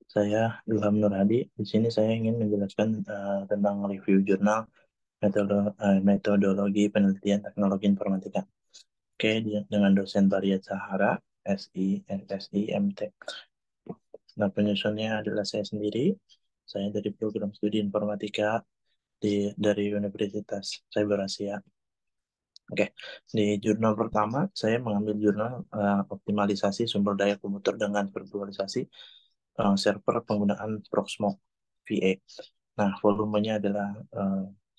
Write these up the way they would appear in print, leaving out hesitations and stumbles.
Saya Ilham Nur Hadi. Di sini saya ingin menjelaskan tentang review jurnal metodologi penelitian teknologi informatika. Oke, dengan dosen Bariat Sahara, SI, SSI, MT. Nah, penyusunnya adalah saya sendiri. Saya dari program studi informatika dari Universitas Cyber Asia. Oke, di jurnal pertama saya mengambil jurnal optimalisasi sumber daya komputer dengan virtualisasi server penggunaan Proxmox VA. Nah, volumenya adalah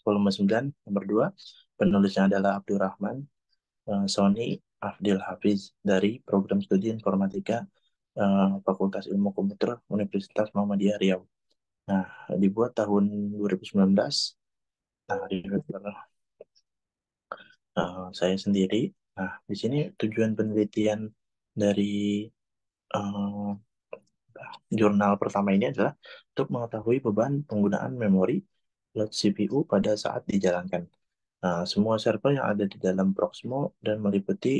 volume 9, nomor 2. Penulisnya adalah Abdurrahman Sony Afdil Hafiz dari Program Studi Informatika Fakultas Ilmu Komputer Universitas Muhammadiyah Riau. Nah, dibuat tahun 2019. Nah, reviewer saya sendiri. Nah, di sini tujuan penelitian dari eh, jurnal pertama ini adalah untuk mengetahui beban penggunaan memori load CPU pada saat dijalankan. Nah, semua server yang ada di dalam Proxmo dan meliputi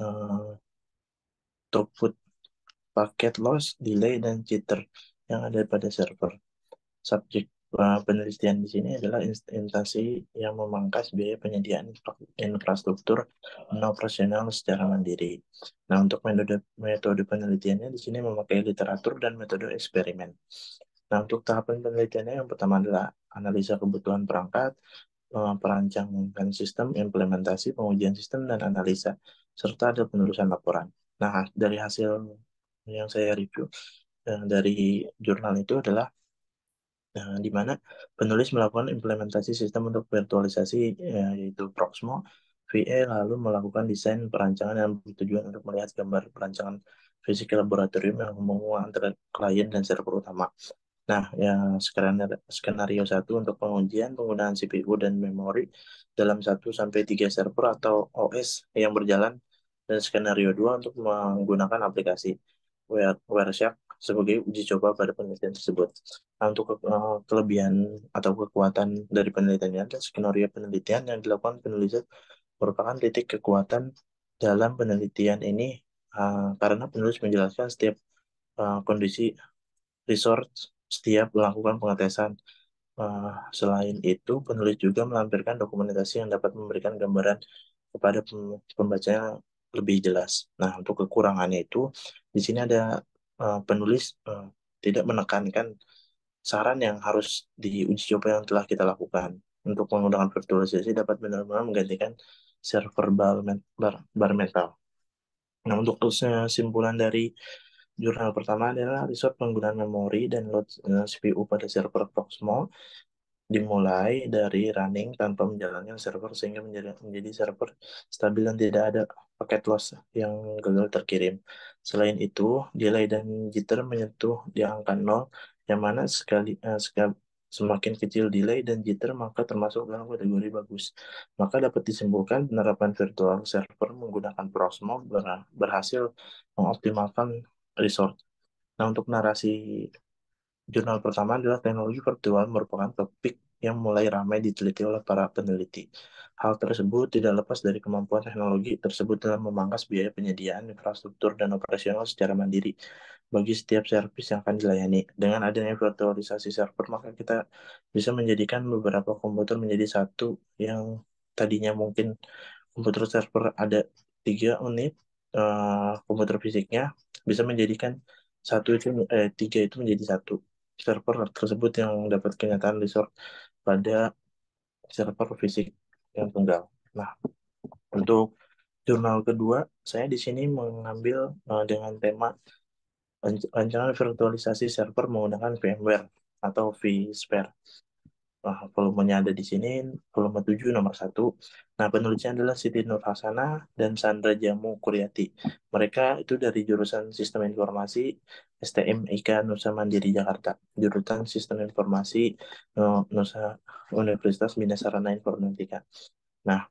eh, throughput, paket loss, delay, dan jitter yang ada pada server. Subjek penelitian di sini adalah instansi yang memangkas biaya penyediaan infrastruktur operasional secara mandiri. Nah, untuk metode penelitiannya di sini memakai literatur dan metode eksperimen. Nah, untuk tahapan penelitiannya yang pertama adalah analisa kebutuhan perangkat, perancangan sistem, implementasi, pengujian sistem, dan analisa, serta ada penulisan laporan. Nah, dari hasil yang saya review dari jurnal itu adalah di mana penulis melakukan implementasi sistem untuk virtualisasi yaitu Proxmo VA, lalu melakukan desain perancangan yang bertujuan untuk melihat gambar perancangan fisik laboratorium yang menghubungkan antara klien dan server utama. Nah, skenario satu untuk pengujian penggunaan CPU dan memori dalam 1 sampai 3 server atau OS yang berjalan, dan skenario 2 untuk menggunakan aplikasi Wireshark sebagai uji coba pada penelitian tersebut. Nah, untuk kelebihan atau kekuatan dari penelitiannya, dan skenario penelitian yang dilakukan penulis merupakan titik kekuatan dalam penelitian ini karena penulis menjelaskan setiap kondisi resource setiap melakukan pengetesan. Selain itu, penulis juga melampirkan dokumentasi yang dapat memberikan gambaran kepada pembacanya lebih jelas. Nah, untuk kekurangannya itu, di sini ada penulis tidak menekankan saran yang harus diuji coba yang telah kita lakukan. Untuk menggunakan virtualisasi dapat benar-benar menggantikan server bare metal. Nah, untuk kesimpulan dari jurnal pertama adalah riset penggunaan memori dan load CPU pada server Proxmox dimulai dari running tanpa menjalankan server sehingga menjadi server stabil dan tidak ada paket loss yang gagal terkirim. Selain itu, delay dan jitter menyentuh di angka 0, yang mana semakin kecil delay dan jitter maka termasuk dalam kategori bagus. Maka dapat disimpulkan penerapan virtual server menggunakan Proxmox berhasil mengoptimalkan resource. Nah, untuk narasi jurnal pertama adalah teknologi virtual merupakan topik yang mulai ramai diteliti oleh para peneliti. Hal tersebut tidak lepas dari kemampuan teknologi tersebut dalam memangkas biaya penyediaan infrastruktur dan operasional secara mandiri bagi setiap servis yang akan dilayani. Dengan adanya virtualisasi server, maka kita bisa menjadikan beberapa komputer menjadi satu yang tadinya mungkin komputer server ada 3 unit komputer fisiknya, bisa menjadikan 3 itu menjadi satu server tersebut yang dapat kenyataan resort pada server fisik yang tunggal. Nah, untuk jurnal kedua, saya di sini mengambil dengan tema rancangan virtualisasi server menggunakan VMware atau vSphere. Nah, volumenya ada di sini, volume 7 nomor 1. Nah, penulisnya adalah Siti Nur Hasanah dan Sandra Jamu Kuryati. Mereka itu dari jurusan Sistem Informasi STM IK Nusa Mandiri Jakarta. Jurusan Sistem Informasi Nusa Universitas Bina Sarana Informatika. Nah,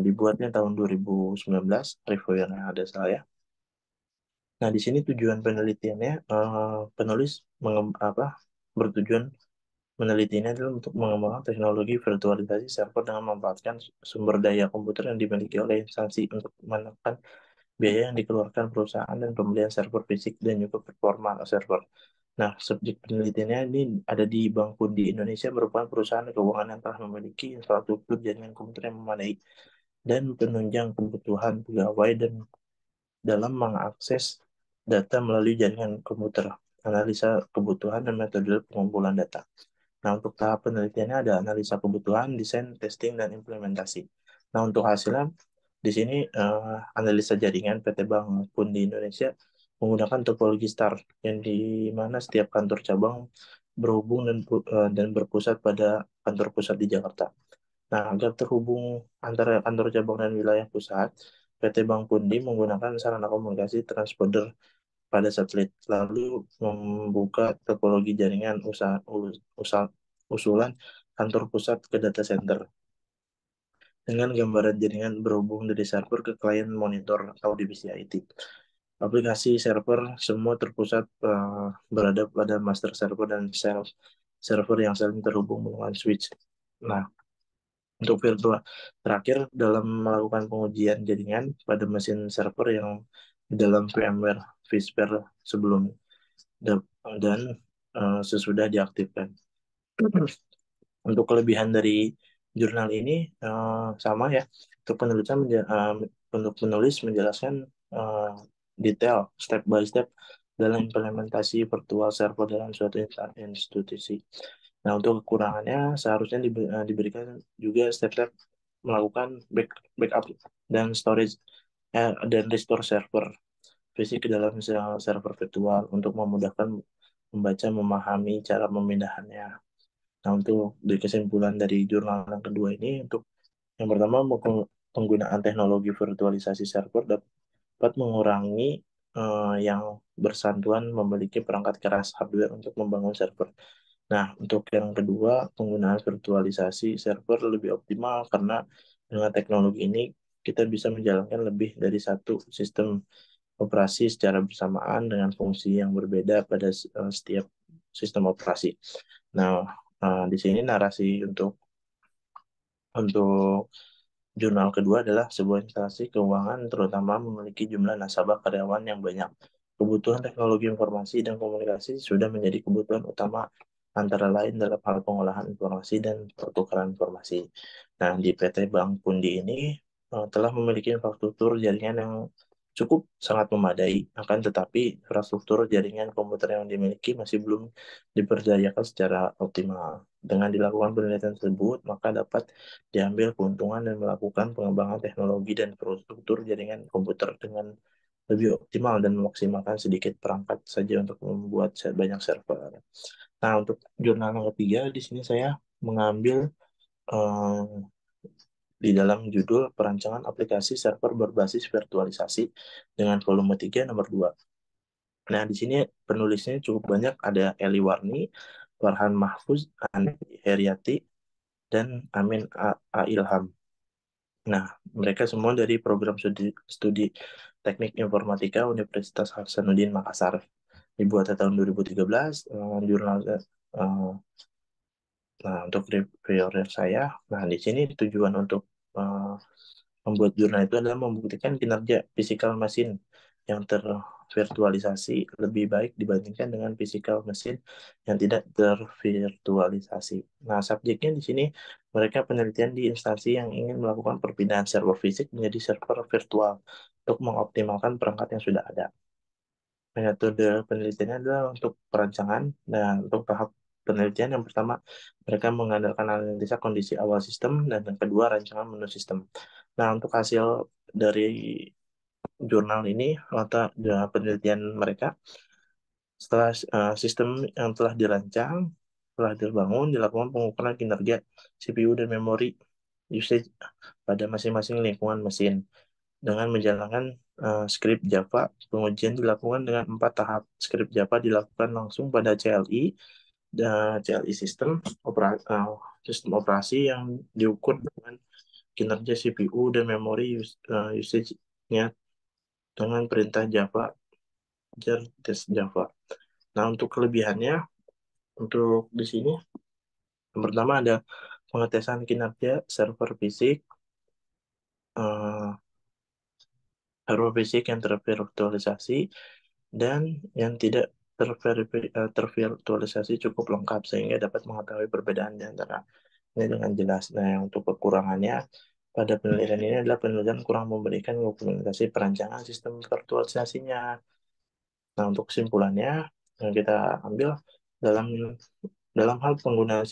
dibuatnya tahun 2019, reviewnya ada saya. Nah, di sini tujuan penelitiannya, penulis bertujuan menelitinya adalah untuk mengembangkan teknologi virtualisasi server dengan memanfaatkan sumber daya komputer yang dimiliki oleh instansi untuk menekan biaya yang dikeluarkan perusahaan dan pembelian server fisik dan juga performa server. Nah, subjek penelitiannya ini ada di Bank Pundi Indonesia, merupakan perusahaan keuangan yang telah memiliki infrastruktur jaringan komputer yang memadai dan penunjang kebutuhan pegawai dan dalam mengakses data melalui jaringan komputer, analisa kebutuhan dan metode pengumpulan data. Nah, untuk tahap penelitiannya ada analisa kebutuhan, desain, testing, dan implementasi. Nah, untuk hasilnya, di sini analisa jaringan PT Bank pun di Indonesia menggunakan topologi STAR, yang di mana setiap kantor cabang berhubung dan berpusat pada kantor pusat di Jakarta. Nah, agar terhubung antara kantor cabang dan wilayah pusat, PT Bank Pundi menggunakan sarana komunikasi transponder pada satelit, lalu membuka topologi jaringan usulan kantor pusat ke data center dengan gambaran jaringan berhubung dari server ke klien monitor atau divisi IT. Aplikasi server semua terpusat berada pada master server dan shell server yang saling terhubung dengan switch. Nah, untuk virtual terakhir dalam melakukan pengujian jaringan pada mesin server yang di dalam VMware vSphere sebelum dan sesudah diaktifkan. Untuk kelebihan dari jurnal ini sama ya. Untuk untuk penulis menjelaskan eh, detail step by step dalam implementasi virtual server dalam suatu institusi. Nah, untuk kekurangannya seharusnya diberikan juga step-step melakukan backup dan storage dan restore server fisik ke dalam server virtual untuk memudahkan membaca memahami cara memindahannya. Nah, untuk di kesimpulan dari jurnal yang kedua ini, untuk yang pertama, penggunaan teknologi virtualisasi server dapat mengurangi yang bersantuan memiliki perangkat keras hardware untuk membangun server. Nah, untuk yang kedua, penggunaan virtualisasi server lebih optimal karena dengan teknologi ini kita bisa menjalankan lebih dari satu sistem operasi secara bersamaan dengan fungsi yang berbeda pada setiap sistem operasi. Nah, di sini narasi untuk jurnal kedua adalah sebuah instansi keuangan terutama memiliki jumlah nasabah karyawan yang banyak. Kebutuhan teknologi informasi dan komunikasi sudah menjadi kebutuhan utama antara lain dalam hal pengolahan informasi dan pertukaran informasi. Nah, di PT Bank Pundi ini telah memiliki infrastruktur jaringan yang cukup sangat memadai, akan tetapi infrastruktur jaringan komputer yang dimiliki masih belum diperdayakan secara optimal. Dengan dilakukan penelitian tersebut, maka dapat diambil keuntungan dan melakukan pengembangan teknologi dan infrastruktur jaringan komputer dengan lebih optimal dan memaksimalkan sedikit perangkat saja untuk membuat banyak server. Nah, untuk jurnal yang ketiga, di sini saya mengambil eh, di dalam judul perancangan aplikasi server berbasis virtualisasi dengan volume 3 nomor 2. Nah, di sini penulisnya cukup banyak, ada Eli Warni, Farhan Mahfuz, Andi Heriati, dan Amin A. Ilham. Nah, mereka semua dari program studi Teknik Informatika Universitas Hasanuddin Makassar. Dibuat tahun 2013, jurnal nah, untuk reviewer saya, nah di sini tujuan untuk membuat jurnal itu adalah membuktikan kinerja fisikal mesin yang tervirtualisasi lebih baik dibandingkan dengan fisikal mesin yang tidak tervirtualisasi. Nah, subjeknya di sini mereka penelitian di instansi yang ingin melakukan perpindahan server fisik menjadi server virtual untuk mengoptimalkan perangkat yang sudah ada. Metode penelitiannya adalah untuk perancangan dan untuk tahap penelitian yang pertama mereka mengandalkan analisa kondisi awal sistem dan yang kedua rancangan menu sistem. Nah, untuk hasil dari jurnal ini atau penelitian mereka setelah sistem yang telah dirancang telah dibangun dilakukan pengukuran kinerja CPU dan memori usage pada masing-masing lingkungan mesin dengan menjalankan skrip Java. Pengujian dilakukan dengan 4 tahap. Skrip Java dilakukan langsung pada CLI dan CLI sistem operasi yang diukur dengan kinerja CPU dan memori usage-nya dengan perintah Java jar test Java. Nah, untuk kelebihannya, untuk di sini, yang pertama ada pengetesan kinerja server fisik, eh, hardware fisik yang tervirtualisasi, dan yang tidak tervirtualisasi cukup lengkap sehingga dapat mengetahui perbedaan di antara ini dengan jelas. Nah, yang untuk kekurangannya pada penelitian ini adalah penelitian kurang memberikan dokumentasi perancangan sistem virtualisasinya. Nah, untuk kesimpulannya yang kita ambil dalam dalam hal penggunaan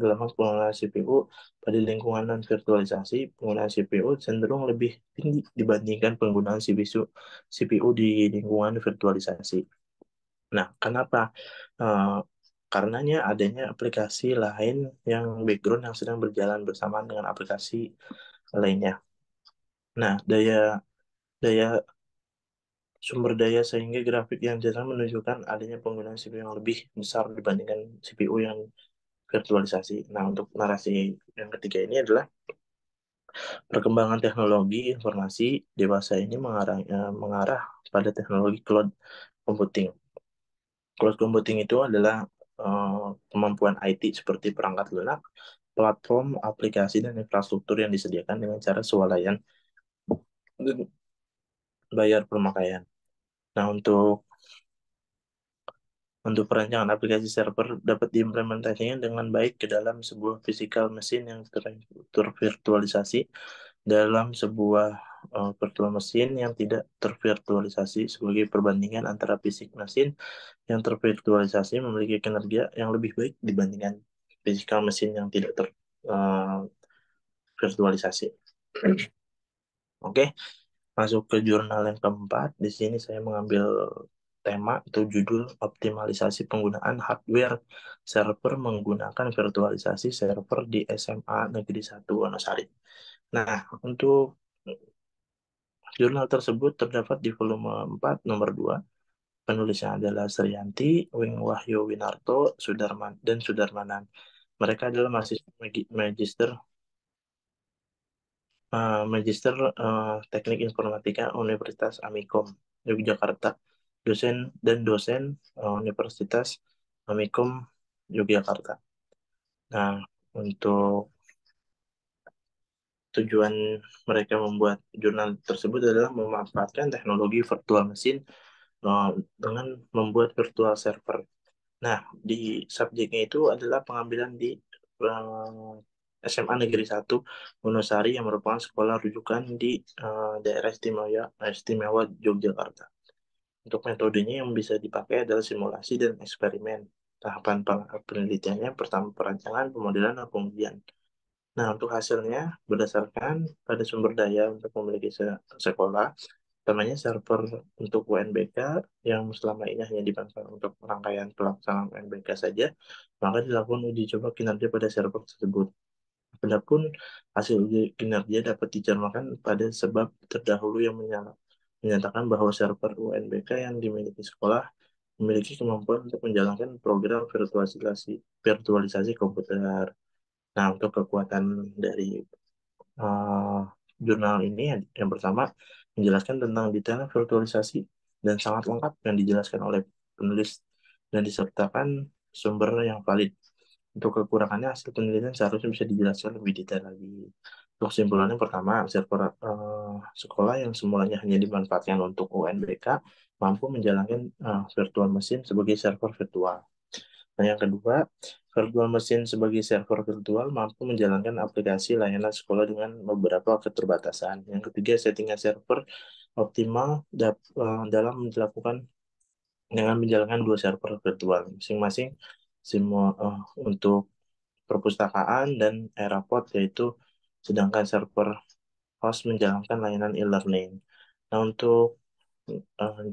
dalam hal penggunaan CPU pada lingkungan non virtualisasi, penggunaan CPU cenderung lebih tinggi dibandingkan penggunaan CPU di lingkungan virtualisasi. Nah, kenapa? Eh, karenanya adanya aplikasi lain yang background yang sedang berjalan bersamaan dengan aplikasi lainnya. Nah, daya sumber daya sehingga grafik yang jelas menunjukkan adanya penggunaan CPU yang lebih besar dibandingkan CPU yang virtualisasi. Nah, untuk narasi yang ketiga ini adalah perkembangan teknologi informasi dewasa ini mengarah pada teknologi cloud computing. Cloud computing itu adalah kemampuan IT seperti perangkat lunak, platform, aplikasi, dan infrastruktur yang disediakan dengan cara swalayan dan bayar pemakaian. Nah, untuk perancangan aplikasi server dapat diimplementasikan dengan baik ke dalam sebuah physical machine yang tervirtualisasi dalam sebuah virtual machine yang tidak tervirtualisasi sebagai perbandingan antara fisik machine yang tervirtualisasi memiliki kinerja yang lebih baik dibandingkan physical machine yang tidak tervirtualisasi. Oke, masuk ke jurnal yang keempat. Di sini saya mengambil tema atau judul optimalisasi penggunaan hardware server menggunakan virtualisasi server di SMA Negeri 1 Wonosari. Nah, untuk jurnal tersebut terdapat di volume 4 nomor 2. Penulisnya adalah Sriyanti, Wing Wahyu Winarto, dan Sudarmanan. Mereka adalah mahasiswa Magister Teknik Informatika Universitas Amikom, Yogyakarta. Dosen Universitas Amikom, Yogyakarta. Nah, untuk tujuan mereka membuat jurnal tersebut adalah memanfaatkan teknologi virtual machine dengan membuat virtual server. Nah, di subjeknya itu adalah pengambilan di SMA Negeri 1 Wonosari yang merupakan sekolah rujukan di daerah istimewa Yogyakarta. Untuk metodenya yang bisa dipakai adalah simulasi dan eksperimen. Tahapan penelitiannya pertama perancangan, pemodelan, dan pengujian. Nah, untuk hasilnya berdasarkan pada sumber daya untuk memiliki sekolah, utamanya server untuk UNBK yang selama ini hanya dipakai untuk rangkaian pelaksanaan UNBK saja, maka dilakukan uji coba kinerja pada server tersebut. Adapun hasil uji kinerja dapat dicerminkan pada sebab terdahulu yang menyatakan bahwa server UNBK yang dimiliki sekolah memiliki kemampuan untuk menjalankan program virtualisasi komputer. Nah, untuk kekuatan dari uh, jurnal ini yang pertama menjelaskan tentang detail virtualisasi dan sangat lengkap yang dijelaskan oleh penulis dan disertakan sumber yang valid. Untuk kekurangannya hasil penelitian seharusnya bisa dijelaskan lebih detail lagi. Untuk kesimpulannya pertama, server sekolah yang semulanya hanya dimanfaatkan untuk UNBK mampu menjalankan virtual machine sebagai server virtual. Nah, yang kedua, virtual machine sebagai server virtual mampu menjalankan aplikasi layanan sekolah dengan beberapa keterbatasan. Yang ketiga, settingan server optimal dalam dilakukan dengan menjalankan dua server virtual masing-masing untuk perpustakaan dan Erapod, yaitu sedangkan server host menjalankan layanan e-learning. Nah, untuk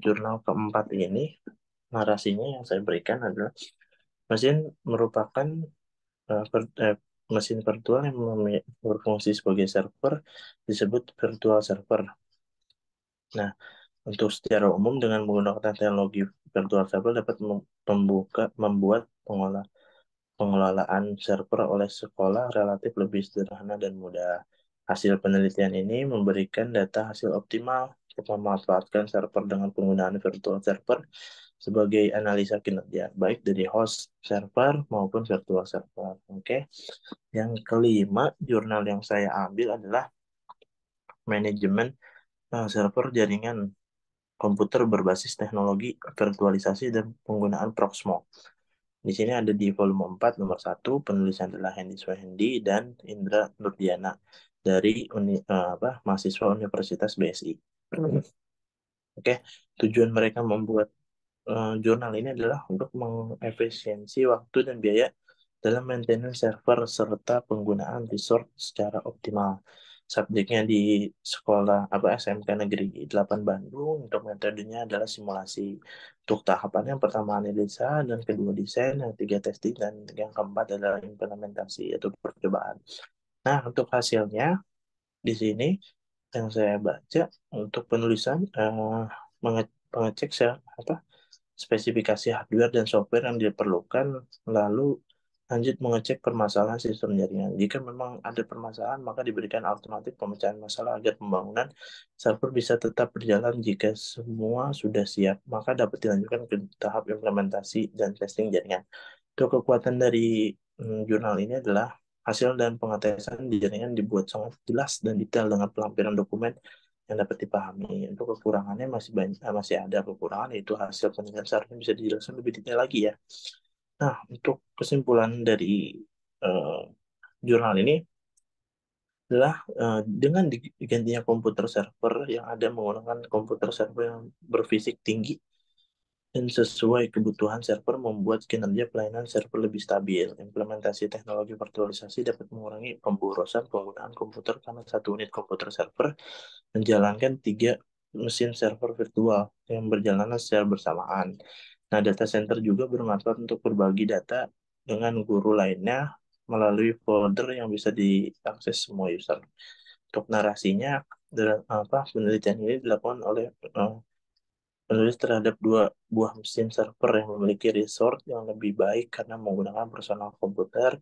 jurnal keempat ini, narasinya yang saya berikan adalah mesin merupakan eh, vir- eh, mesin virtual yang berfungsi sebagai server disebut virtual server. Nah, untuk secara umum dengan menggunakan teknologi virtual server dapat membuat pengelolaan server oleh sekolah relatif lebih sederhana dan mudah. Hasil penelitian ini memberikan data hasil optimal untuk memanfaatkan server dengan penggunaan virtual server sebagai analisa kinerja, baik dari host server maupun virtual server. Oke. Yang kelima, jurnal yang saya ambil adalah manajemen server jaringan komputer berbasis teknologi virtualisasi dan penggunaan Proxmox. Di sini ada di volume 4 nomor 1, penulisan adalah Hendy Suhendi dan Indra Nurdiana dari mahasiswa Universitas BSI. Oke, tujuan mereka membuat jurnal ini adalah untuk mengefisiensi waktu dan biaya dalam maintenance server serta penggunaan resource secara optimal. Subjeknya di sekolah SMK Negeri 8 Bandung. Untuk metodenya adalah simulasi. Untuk tahapan yang pertama analisa, dan kedua desain, yang ketiga testing, dan yang keempat adalah implementasi atau percobaan. Nah, untuk hasilnya di sini yang saya baca untuk penulisan pengecek spesifikasi hardware dan software yang diperlukan, lalu lanjut mengecek permasalahan sistem jaringan. Jika memang ada permasalahan, maka diberikan alternatif pemecahan masalah agar pembangunan server bisa tetap berjalan. Jika semua sudah siap, maka dapat dilanjutkan ke tahap implementasi dan testing jaringan. Untuk kekuatan dari jurnal ini adalah hasil dan pengetesan di jaringan dibuat sangat jelas dan detail dengan pelampiran dokumen yang dapat dipahami. Untuk kekurangannya masih banyak, masih ada kekurangan, yaitu hasil penelitian seharusnya bisa dijelaskan lebih detail lagi ya. Nah, untuk kesimpulan dari eh, jurnal ini adalah dengan digantinya komputer server yang ada menggunakan komputer server yang berfisik tinggi dan sesuai kebutuhan server membuat kinerja pelayanan server lebih stabil. Implementasi teknologi virtualisasi dapat mengurangi pemborosan penggunaan komputer karena satu unit komputer server menjalankan 3 mesin server virtual yang berjalan secara bersamaan. Nah, data center juga bermanfaat untuk berbagi data dengan guru lainnya melalui folder yang bisa diakses semua user. Untuk narasinya, penelitian ini dilakukan oleh penulis terhadap 2 buah mesin server yang memiliki resource yang lebih baik karena menggunakan personal komputer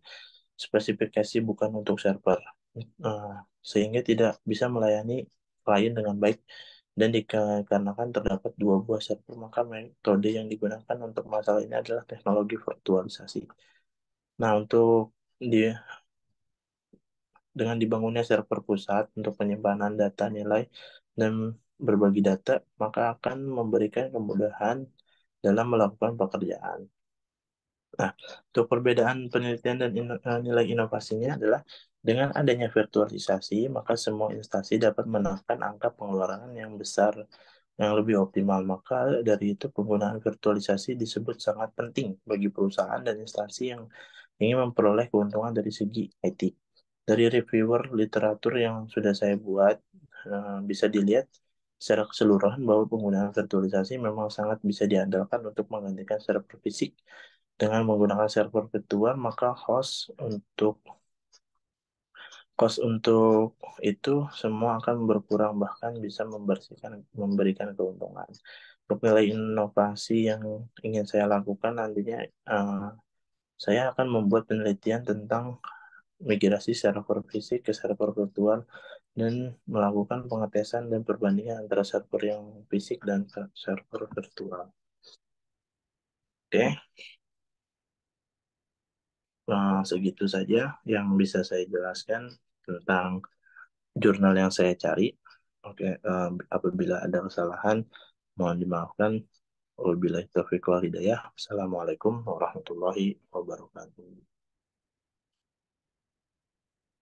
spesifikasi bukan untuk server, Eh, sehingga tidak bisa melayani klien dengan baik. Dan dikarenakan terdapat 2 buah server, maka metode yang digunakan untuk masalah ini adalah teknologi virtualisasi. Nah, untuk di, dengan dibangunnya server pusat untuk penyimpanan data nilai dan berbagi data, maka akan memberikan kemudahan dalam melakukan pekerjaan. Nah, untuk perbedaan penelitian dan nilai inovasinya adalah dengan adanya virtualisasi, maka semua instansi dapat menekan angka pengeluaran yang besar yang lebih optimal. Maka dari itu penggunaan virtualisasi disebut sangat penting bagi perusahaan dan instansi yang ingin memperoleh keuntungan dari segi IT. Dari reviewer literatur yang sudah saya buat, bisa dilihat secara keseluruhan bahwa penggunaan virtualisasi memang sangat bisa diandalkan untuk menggantikan server fisik. Dengan menggunakan server virtual, maka cost untuk itu semua akan berkurang, bahkan bisa memberikan keuntungan. Untuk nilai inovasi yang ingin saya lakukan nantinya, saya akan membuat penelitian tentang migrasi server fisik ke server virtual dan melakukan pengetesan dan perbandingan antara server yang fisik dan server virtual. Oke, segitu saja yang bisa saya jelaskan tentang jurnal yang saya cari. Oke, apabila ada kesalahan, mohon dimaafkan. Wabillahi taufiq wal hidayah. Assalamualaikum warahmatullahi wabarakatuh.